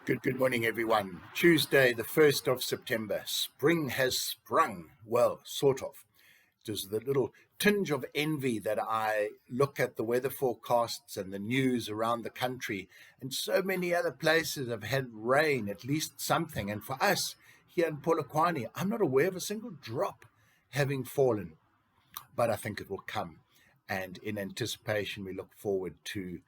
Good morning, everyone. Tuesday, the 1st of September. Spring has sprung. Well, sort of. There's the little tinge of envy that I look at the weather forecasts and the news around the country, and so many other places have had rain, at least something. And for us here in Polokwane, I'm not aware of a single drop having fallen, but I think it will come. And in anticipation, we look forward to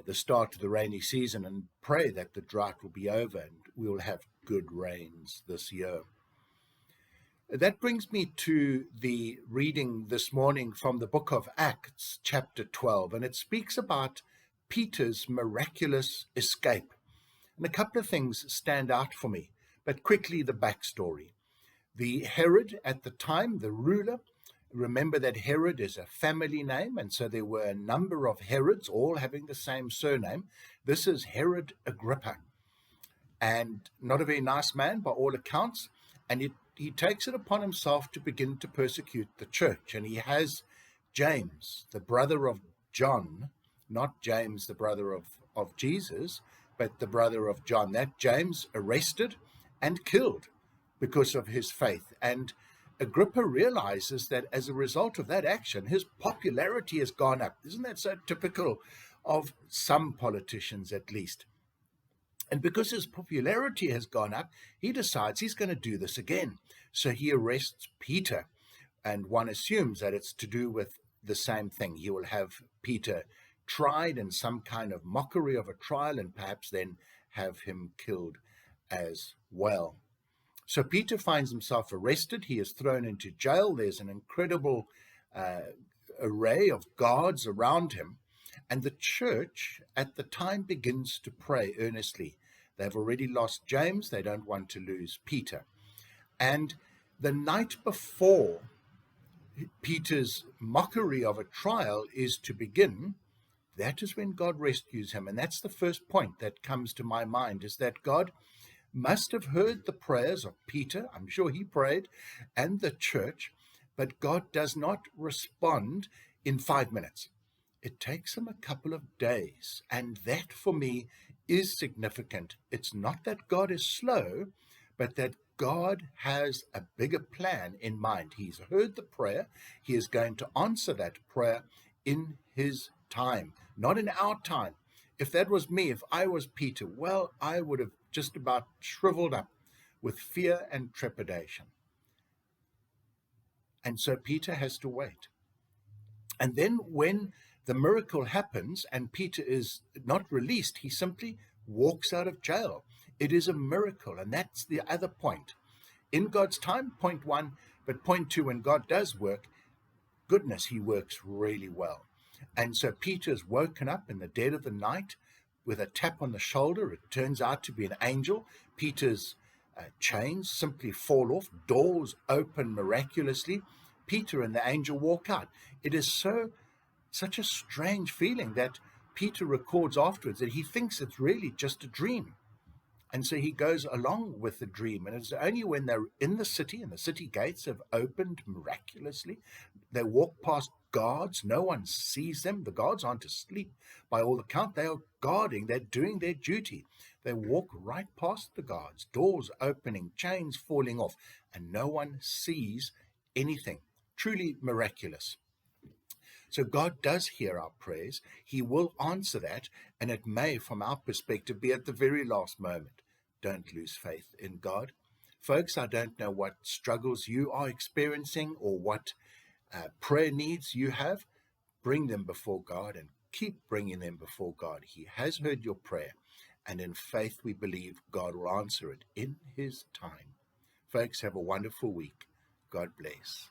the start of the rainy season and pray that the drought will be over and we will have good rains this year. That brings me to the reading this morning from the book of Acts, chapter 12, and it speaks about Peter's miraculous escape. And a couple of things stand out for me, but quickly the backstory. The Herod at the time, the ruler, remember that Herod is a family name, and so there were a number of Herods, all having the same surname. This is Herod Agrippa, and not a very nice man by all accounts, and he takes it upon himself to begin to persecute the church, and he has James, the brother of John, not James, the brother of Jesus, but the brother of John, that James arrested and killed because of his faith. And Agrippa realizes that as a result of that action, his popularity has gone up. Isn't that so typical of some politicians, at least? And because his popularity has gone up, he decides he's going to do this again. So he arrests Peter, and one assumes that it's to do with the same thing. He will have Peter tried in some kind of mockery of a trial and perhaps then have him killed as well. So Peter finds himself arrested. He is thrown into jail. There's an incredible array of guards around him. And the church at the time begins to pray earnestly. They've already lost James. They don't want to lose Peter. And the night before Peter's mockery of a trial is to begin, that is when God rescues him. And that's the first point that comes to my mind, is that God must have heard the prayers of Peter, I'm sure he prayed, and the church, but God does not respond in 5 minutes. It takes him a couple of days, and that for me is significant. It's not that God is slow, but that God has a bigger plan in mind. He's heard the prayer. He is going to answer that prayer in his time, not in our time. If that was me, if I was Peter, well, I would have just about shriveled up with fear and trepidation. And so Peter has to wait. And then when the miracle happens and Peter is not released, he simply walks out of jail. It is a miracle, and that's the other point. In God's time, point one, but point two, when God does work, goodness, he works really well. And so Peter's woken up in the dead of the night with a tap on the shoulder. It turns out to be an angel. Peter's chains simply fall off. Doors open miraculously. Peter and the angel walk out. It is such a strange feeling that Peter records afterwards that he thinks it's really just a dream. And so he goes along with the dream. And it's only when they're in the city and the city gates have opened miraculously, they walk past guards. No one sees them. The guards aren't asleep. By all account, they are guarding. They're doing their duty. They walk right past the guards, doors opening, chains falling off, and no one sees anything. Truly miraculous. So God does hear our prayers. He will answer that, and it may, from our perspective, be at the very last moment. Don't lose faith in God. Folks, I don't know what struggles you are experiencing or what prayer needs you have. Bring them before God and keep bringing them before God. He has heard your prayer, and in faith we believe God will answer it in his time. Folks, have a wonderful week. God bless.